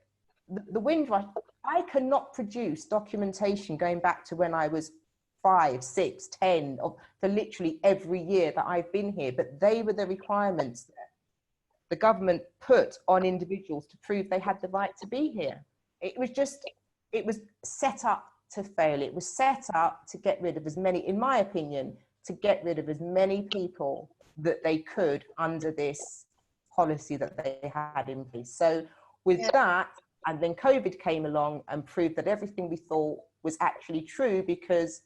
the Windrush. I cannot produce documentation going back to when I was 5, 6, 10, for literally every year that I've been here, but they were the requirements that the government put on individuals to prove they had the right to be here. It was set up to fail. It was set up to get rid of as many, in my opinion, to get rid of as many people that they could under this policy that they had in place. So with that, and then COVID came along and proved that everything we thought was actually true, because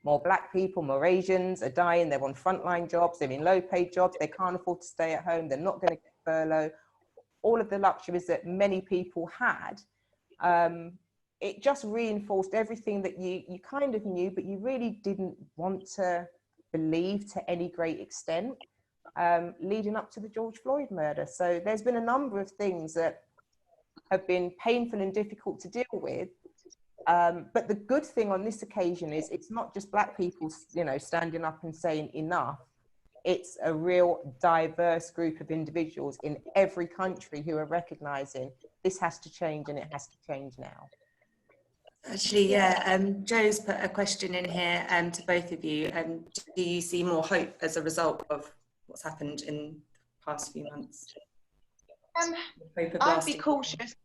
more Black people, more Asians are dying, they're on frontline jobs, they're in low paid jobs, they can't afford to stay at home, they're not going to get furlough, all of the luxuries that many people had. It just reinforced everything that you kind of knew, but you really didn't want to believe to any great extent, leading up to the George Floyd murder. So there's been a number of things that have been painful and difficult to deal with. But the good thing on this occasion is it's not just Black people, you know, standing up and saying enough. It's a real diverse group of individuals in every country who are recognizing this has to change, and it has to change now. Actually, Joe's put a question in here to both of you. Do you see more hope as a result of what's happened in the past few months? I'd be cautious.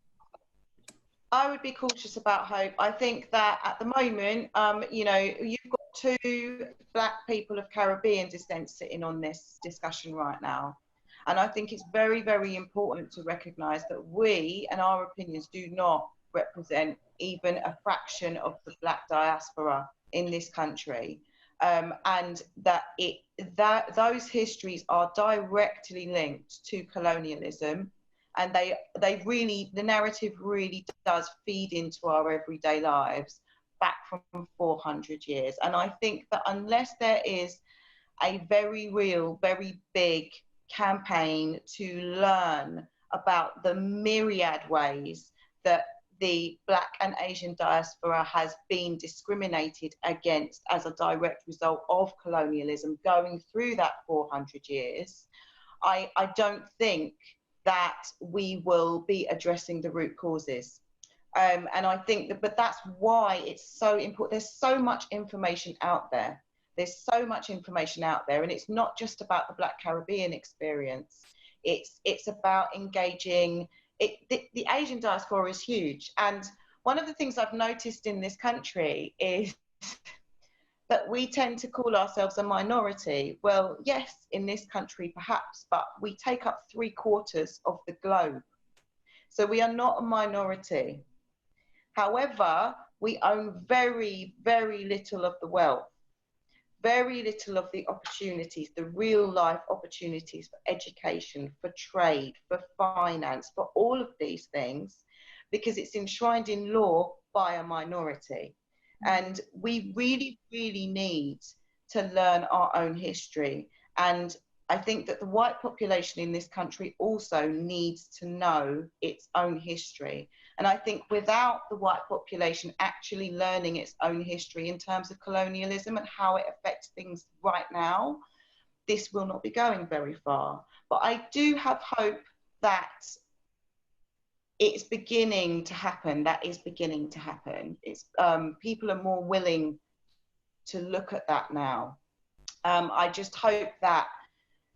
I would be cautious about hope. I think that at the moment, you know, you've got 2 Black people of Caribbean descent sitting on this discussion right now. And I think it's very, very important to recognise that we and our opinions do not represent even a fraction of the Black diaspora in this country. And that those histories are directly linked to colonialism. And they really, the narrative really does feed into our everyday lives back from 400 years. And I think that unless there is a very real, very big campaign to learn about the myriad ways that the Black and Asian diaspora has been discriminated against as a direct result of colonialism going through that 400 years, I don't think that we will be addressing the root causes. And I think that, but that's why it's so important. There's so much information out there. There's so much information out there, and it's not just about the Black Caribbean experience. It's about engaging. The Asian diaspora is huge. And one of the things I've noticed in this country is that we tend to call ourselves a minority. Well, yes, in this country perhaps, but we take up 3/4 of the globe. So we are not a minority. However, we own very, very little of the wealth, very little of the opportunities, the real life opportunities for education, for trade, for finance, for all of these things, because it's enshrined in law by a minority. And we really, really need to learn our own history. And I think that the white population in this country also needs to know its own history. And I think without the white population actually learning its own history in terms of colonialism and how it affects things right now, this will not be going very far. But I do have hope that it's beginning to happen. That is beginning to happen. It's people are more willing to look at that now. I just hope that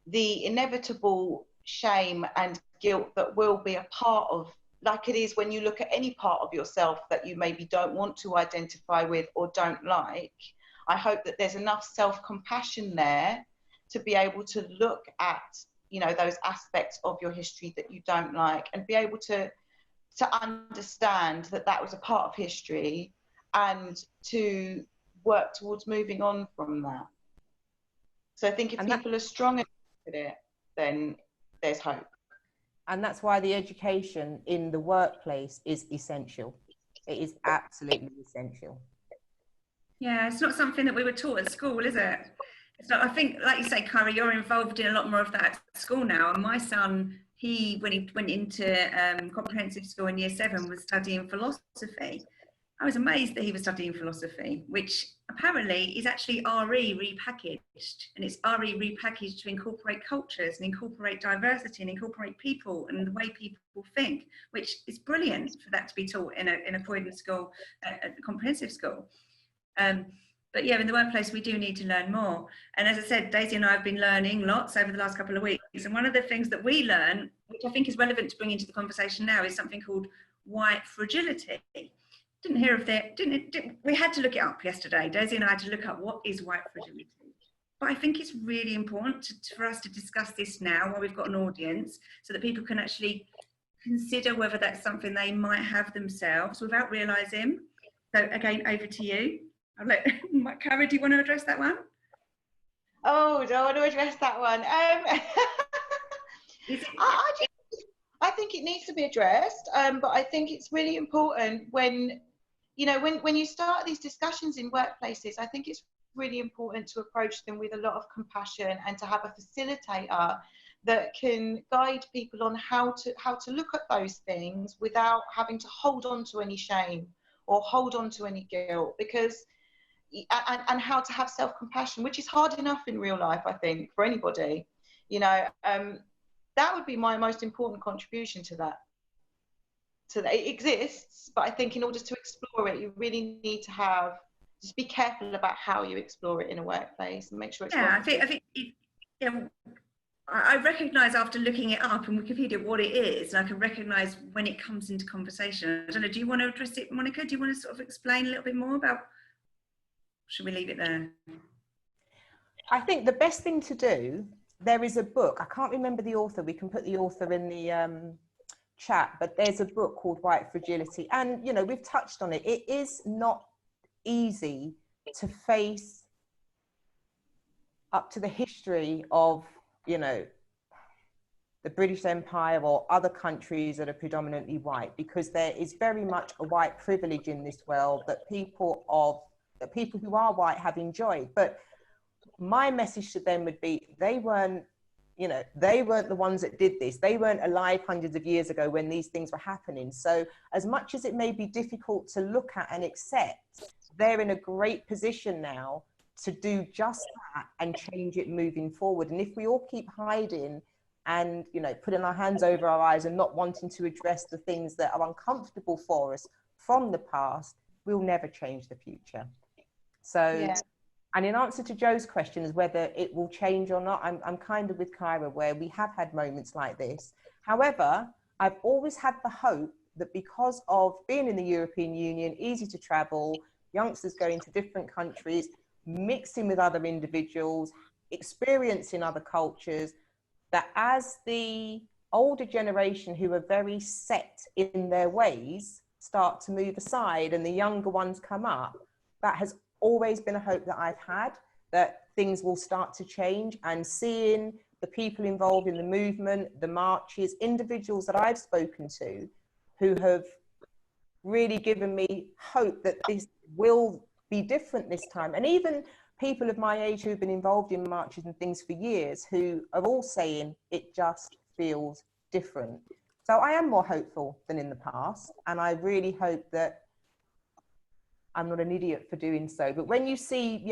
the inevitable shame and guilt that will be a part of, like it is when you look at any part of yourself that you maybe don't want to identify with or don't like, I hope that there's enough self-compassion there to be able to look at, you know, those aspects of your history that you don't like, and be able to understand that that was a part of history, and to work towards moving on from that. So I think if people are strong enough at it, then there's hope. And that's why the education in the workplace is essential. It is absolutely essential. Yeah, it's not something that we were taught at school, is it? So I think, like you say, Kyra, you're involved in a lot more of that at school now. And my son, when he went into comprehensive school in year 7, was studying philosophy. I was amazed that he was studying philosophy, which apparently is actually RE repackaged. And it's RE repackaged to incorporate cultures and incorporate diversity and incorporate people and the way people think, which is brilliant for that to be taught in a Croydon school, a comprehensive school. But yeah, in the workplace, we do need to learn more. And as I said, Daisy and I have been learning lots over the last couple of weeks. And one of the things that we learn, which I think is relevant to bring into the conversation now, is something called white fragility. Didn't hear of that. We had to look it up yesterday. Daisy and I had to look up what is white fragility. But I think it's really important for us to discuss this now while we've got an audience, so that people can actually consider whether that's something they might have themselves without realising. So again, over to you. Kyra, do you want to address that one? Oh, do I want to address that one? I think it needs to be addressed, but I think it's really important when you start these discussions in workplaces. I think it's really important to approach them with a lot of compassion and to have a facilitator that can guide people on how to look at those things without having to hold on to any shame or hold on to any guilt, because and how to have self-compassion, which is hard enough in real life, I think, for anybody. That would be my most important contribution to that. It exists, but I think in order to explore it, you really need to just be careful about how you explore it in a workplace and make sure it's I recognise after looking it up in Wikipedia what it is, and I can recognise when it comes into conversation. I don't know, do you want to address it, Monica? Do you want to sort of explain a little bit more about? Should we leave it there? I think the best thing to do, there is a book, I can't remember the author, we can put the author in the chat, but there's a book called White Fragility. And, we've touched on it. It is not easy to face up to the history of, the British Empire or other countries that are predominantly white, because there is very much a white privilege in this world that people who are white have enjoyed. But my message to them would be, they weren't the ones that did this. They weren't alive hundreds of years ago when these things were happening. So as much as it may be difficult to look at and accept, they're in a great position now to do just that and change it moving forward. And if we all keep hiding and, putting our hands over our eyes and not wanting to address the things that are uncomfortable for us from the past, we'll never change the future. So, yeah. And in answer to Joe's question is whether it will change or not, I'm kind of with Kyra, where we have had moments like this. However, I've always had the hope that because of being in the European Union, easy to travel, youngsters going to different countries, mixing with other individuals, experiencing other cultures, that as the older generation who are very set in their ways start to move aside and the younger ones come up, that has always been a hope that I've had, that things will start to change. And seeing the people involved in the movement, the marches, individuals that I've spoken to who have really given me hope that this will be different this time. And even people of my age who've been involved in marches and things for years, who are all saying it just feels different. So I am more hopeful than in the past. And I really hope that I'm not an idiot for doing so. But when you see,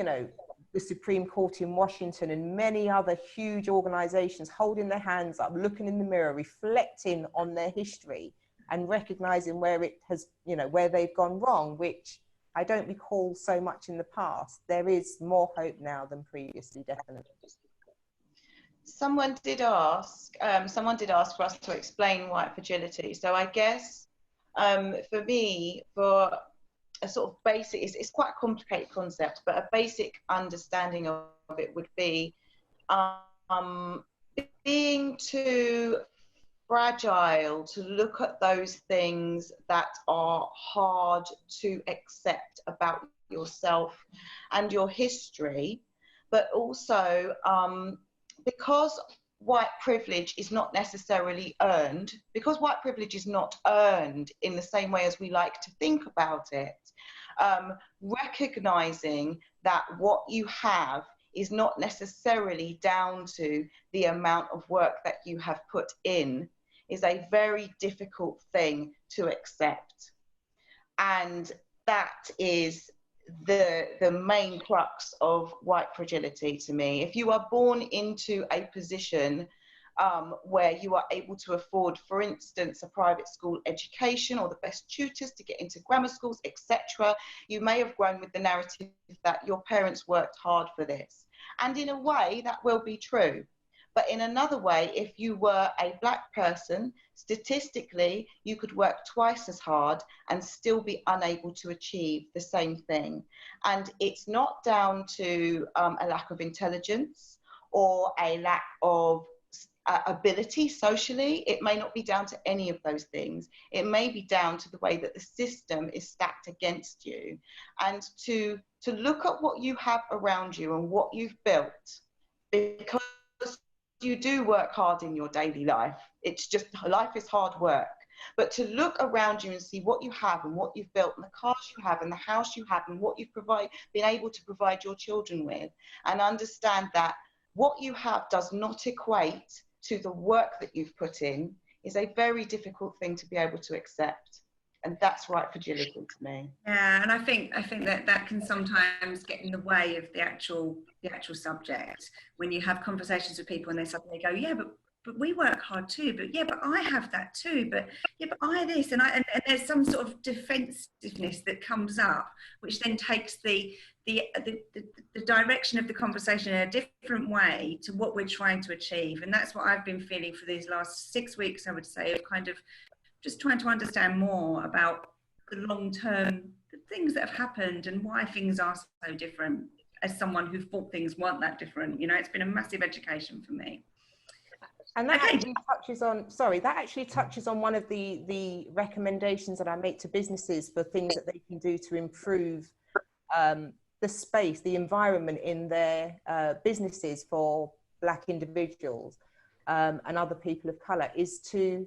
the Supreme Court in Washington and many other huge organizations holding their hands up, looking in the mirror, reflecting on their history and recognizing where it has, where they've gone wrong, which I don't recall so much in the past. There is more hope now than previously, definitely. Someone did ask for us to explain white fragility. So I guess for me, for a sort of basic, it's quite a complicated concept, but a basic understanding of it would be being too fragile to look at those things that are hard to accept about yourself and your history, but also because white privilege is not necessarily earned, because white privilege is not earned in the same way as we like to think about it, recognizing that what you have is not necessarily down to the amount of work that you have put in is a very difficult thing to accept. And that is the main crux of white fragility to me. If you are born into a position where you are able to afford, for instance, a private school education or the best tutors to get into grammar schools, etc., you may have grown with the narrative that your parents worked hard for this. And in a way, that will be true. But in another way, if you were a black person, statistically, you could work twice as hard and still be unable to achieve the same thing. And it's not down to a lack of intelligence or a lack of ability socially. It may not be down to any of those things. It may be down to the way that the system is stacked against you. And to look at what you have around you and what you've built, because you do work hard in your daily life. It's just, life is hard work. But to look around you and see what you have and what you've built and the cars you have and the house you have and what you've been able to provide your children with, and understand that what you have does not equate to the work that you've put in, is a very difficult thing to be able to accept. And that's white fragility to me. Yeah, and I think that can sometimes get in the way of the actual subject. When you have conversations with people and they suddenly go, yeah, but we work hard too, but yeah, but I have that too, but yeah, but I this, and there's some sort of defensiveness that comes up, which then takes the direction of the conversation in a different way to what we're trying to achieve. And that's what I've been feeling for these last 6 weeks, I would say, of kind of just trying to understand more about the long-term things that have happened and why things are so different, as someone who thought things weren't that different. You know, it's been a massive education for me. And that actually touches on one of the recommendations that I make to businesses for things that they can do to improve the space, the environment in their businesses for Black individuals and other people of colour, is to,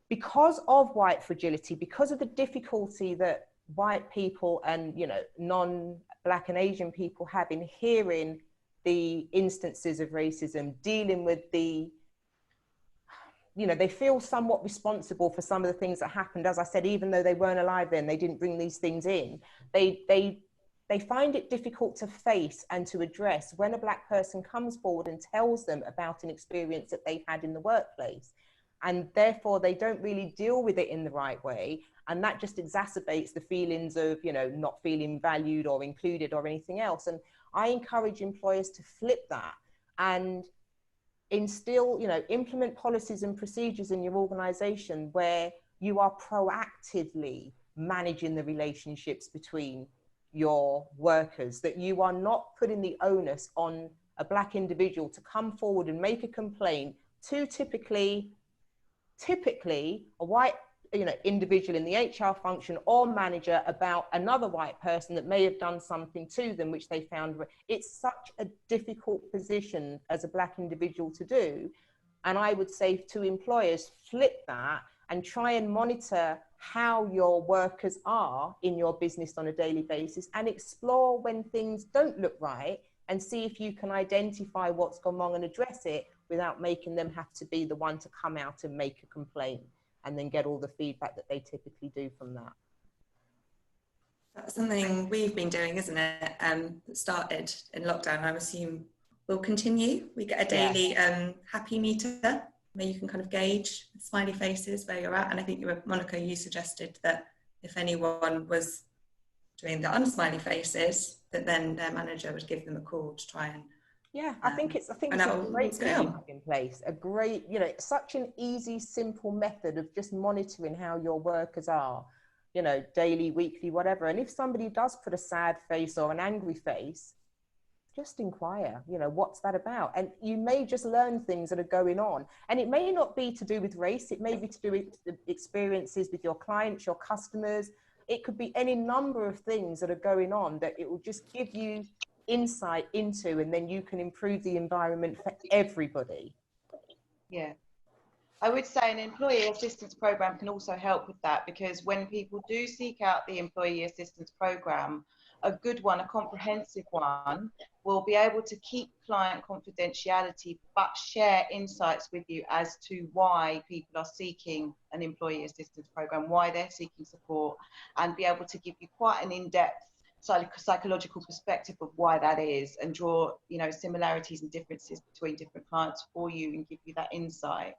because of white fragility, because of the difficulty that white people and, you know, non-Black and Asian people have in hearing the instances of racism, dealing with the, you know, they feel somewhat responsible for some of the things that happened. As I said, even though they weren't alive then, they didn't bring these things in. They find it difficult to face and to address when a Black person comes forward and tells them about an experience that they've had in the workplace. And therefore they don't really deal with it in the right way. And that just exacerbates the feelings of, you know, not feeling valued or included or anything else. And I encourage employers to flip that and instill, you know, implement policies and procedures in your organization where you are proactively managing the relationships between your workers, that you are not putting the onus on a Black individual to come forward and make a complaint to typically a white, you know, individual in the HR function or manager about another white person that may have done something to them which they found. It's such a difficult position as a Black individual to do. And I would say to employers, flip that and try and monitor how your workers are in your business on a daily basis, and explore when things don't look right and see if you can identify what's gone wrong and address it without making them have to be the one to come out and make a complaint and then get all the feedback that they typically do from that. That's something we've been doing, isn't it? That started in lockdown. I assume will continue. We get a daily happy meter where you can kind of gauge smiley faces where you're at. And I think, Monica, you suggested that if anyone was doing the unsmiley faces, that then their manager would give them a call to try and I think it's a great thing you have in place. A great, you know, such an easy, simple method of just monitoring how your workers are, you know, daily, weekly, whatever. And if somebody does put a sad face or an angry face, just inquire, you know, what's that about? And you may just learn things that are going on. And it may not be to do with race. It may be to do with experiences with your clients, your customers. It could be any number of things that are going on that it will just give you insight into, and then you can improve the environment for everybody. Yeah, I would say an employee assistance program can also help with that, because when people do seek out the employee assistance program, a good one, a comprehensive one, will be able to keep client confidentiality, but share insights with you as to why people are seeking an employee assistance program, why they're seeking support, and be able to give you quite an in-depth psychological perspective of why that is, and draw, you know, similarities and differences between different clients for you and give you that insight.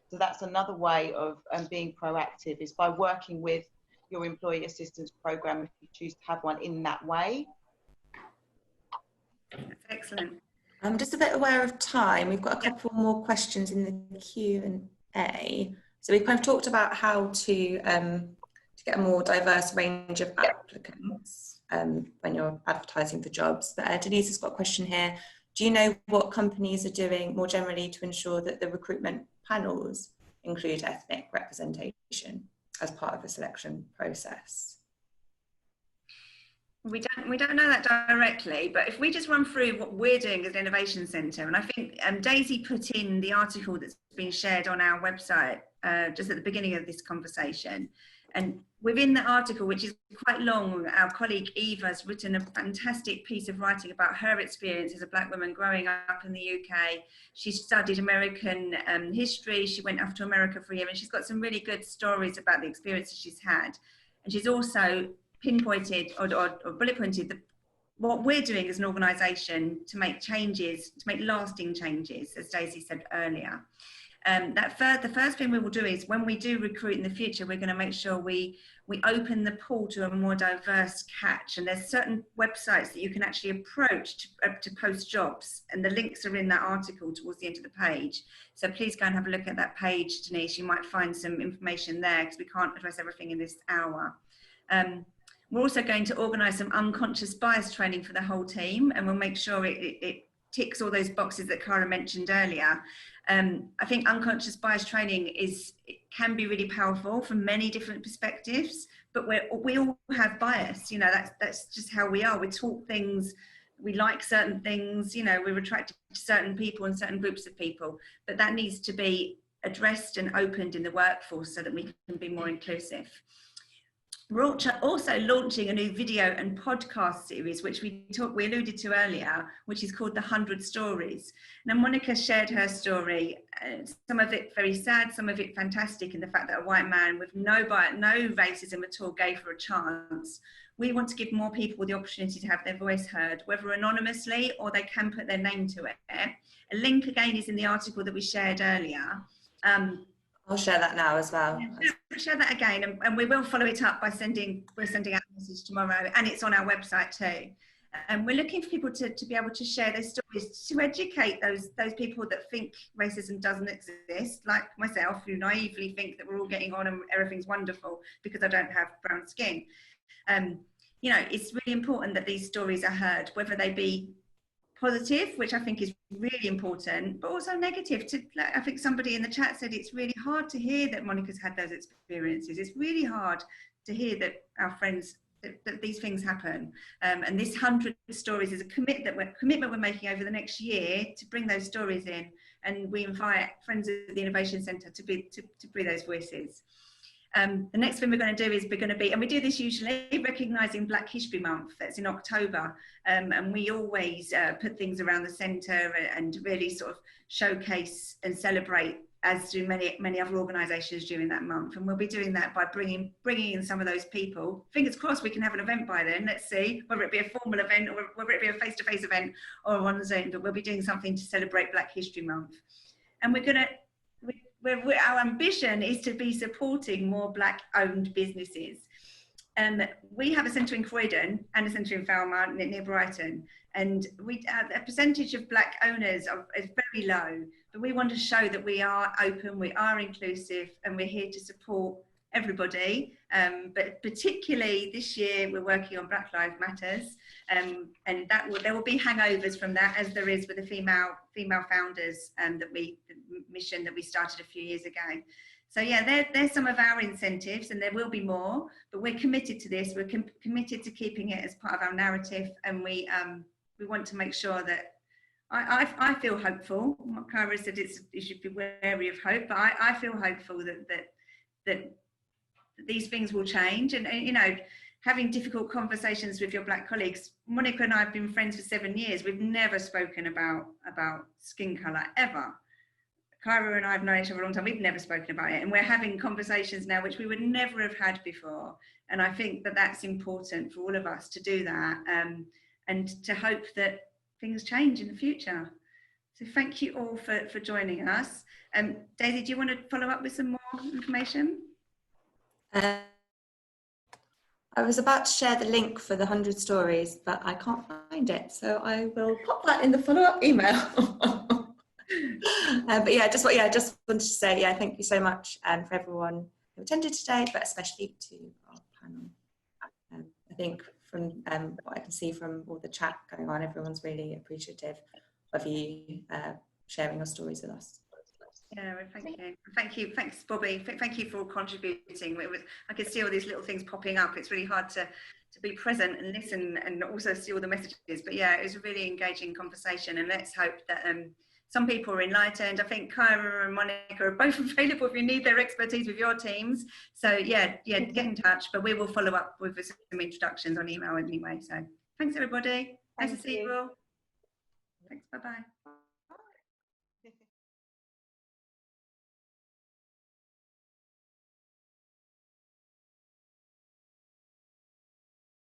So that's another way of being proactive, is by working with your employee assistance program if you choose to have one in that way. That's excellent. I'm just a bit aware of time. We've got a couple more questions in the Q&A. So we've kind of talked about how to get a more diverse range of applicants when you're advertising for jobs. But Denise has got a question here. Do you know what companies are doing more generally to ensure that the recruitment panels include ethnic representation as part of the selection process? We don't know that directly, but if we just run through what we're doing as an innovation centre, and I think Daisy put in the article that's been shared on our website just at the beginning of this conversation, and within the article, which is quite long, our colleague Eva has written a fantastic piece of writing about her experience as a black woman growing up in the UK. She studied American history, she went off to America for a year, and she's got some really good stories about the experiences she's had. And she's also pinpointed or bullet pointed what we're doing as an organisation to make changes, to make lasting changes, as Daisy said earlier. The first thing we will do is, when we do recruit in the future, we're going to make sure we open the pool to a more diverse catch. And there's certain websites that you can actually approach to post jobs, and the links are in that article towards the end of the page. So please go and have a look at that page, Denise. You might find some information there, because we can't address everything in this hour. We're also going to organise some unconscious bias training for the whole team, and we'll make sure it ticks all those boxes that Kyra mentioned earlier. I think unconscious bias training can be really powerful from many different perspectives, but we all have bias. You know, that's just how we are. We talk things, we like certain things, you know, we're attracted to certain people and certain groups of people, but that needs to be addressed and opened in the workforce so that we can be more inclusive. We're also launching a new video and podcast series, which we alluded to earlier, which is called The 100 Stories. Now, Monica shared her story, some of it very sad, some of it fantastic, in the fact that a white man with no racism at all gave her a chance. We want to give more people the opportunity to have their voice heard, whether anonymously or they can put their name to it. A link again is in the article that we shared earlier. I'll share that now as well. Yeah, share that again, and we will follow it up by sending out a message tomorrow, and it's on our website too. And we're looking for people to be able to share their stories, to educate those people that think racism doesn't exist, like myself, who naively think that we're all getting on and everything's wonderful because I don't have brown skin. You know, it's really important that these stories are heard, whether they be positive, which I think is really important, but also negative. I think somebody in the chat said it's really hard to hear that Monica's had those experiences. It's really hard to hear that our friends, that these things happen. And this 100 stories is a commitment we're making over the next year to bring those stories in, and we invite friends of the Innovation Centre to be those voices. The next thing we're going to do is and we do this usually, recognising Black History Month. That's in October, and we always put things around the centre and really sort of showcase and celebrate, as do many other organisations during that month. And we'll be doing that by bringing in some of those people. Fingers crossed we can have an event by then. Let's see, whether it be a formal event or whether it be a face-to-face event or on Zoom, but we'll be doing something to celebrate Black History Month. And our ambition is to be supporting more Black-owned businesses. We have a centre in Croydon and a centre in Falmouth near Brighton, and a percentage of Black owners is very low, but we want to show that we are open, we are inclusive, and we're here to support everybody. But particularly this year, we're working on Black Lives Matters, and there will be hangovers from that, as there is with the female founders, the mission that we started a few years ago. So yeah, there's some of our incentives, and there will be more, but we're committed to this. We're committed to keeping it as part of our narrative, and we want to make sure that I feel hopeful. Kyra said you should be wary of hope, but I feel hopeful that these things will change. And you know, having difficult conversations with your black colleagues. Monica and I have been friends for 7 years. We've never spoken about skin colour ever. Kyra and I have known each other a long time. We've never spoken about it, and we're having conversations now which we would never have had before. And I think that that's important for all of us to do that, and to hope that things change in the future. So thank you all for joining us. Daisy, do you want to follow up with some more information? I was about to share the link for the 100 stories, but I can't find it, so I will pop that in the follow-up email. But yeah, just wanted to say, thank you so much for everyone who attended today, but especially to our panel. I think from what I can see from all the chat going on, everyone's really appreciative of you sharing your stories with us. Yeah, well, thank you. Thanks, Bobby. Thank you for contributing. I could see all these little things popping up. It's really hard to be present and listen and also see all the messages. But yeah, it was a really engaging conversation, and let's hope that some people are enlightened. I think Kyra and Monica are both available if you need their expertise with your teams. So yeah, get in touch, but we will follow up with some introductions on email anyway. So thanks everybody. Nice to see you all. Thanks, bye-bye.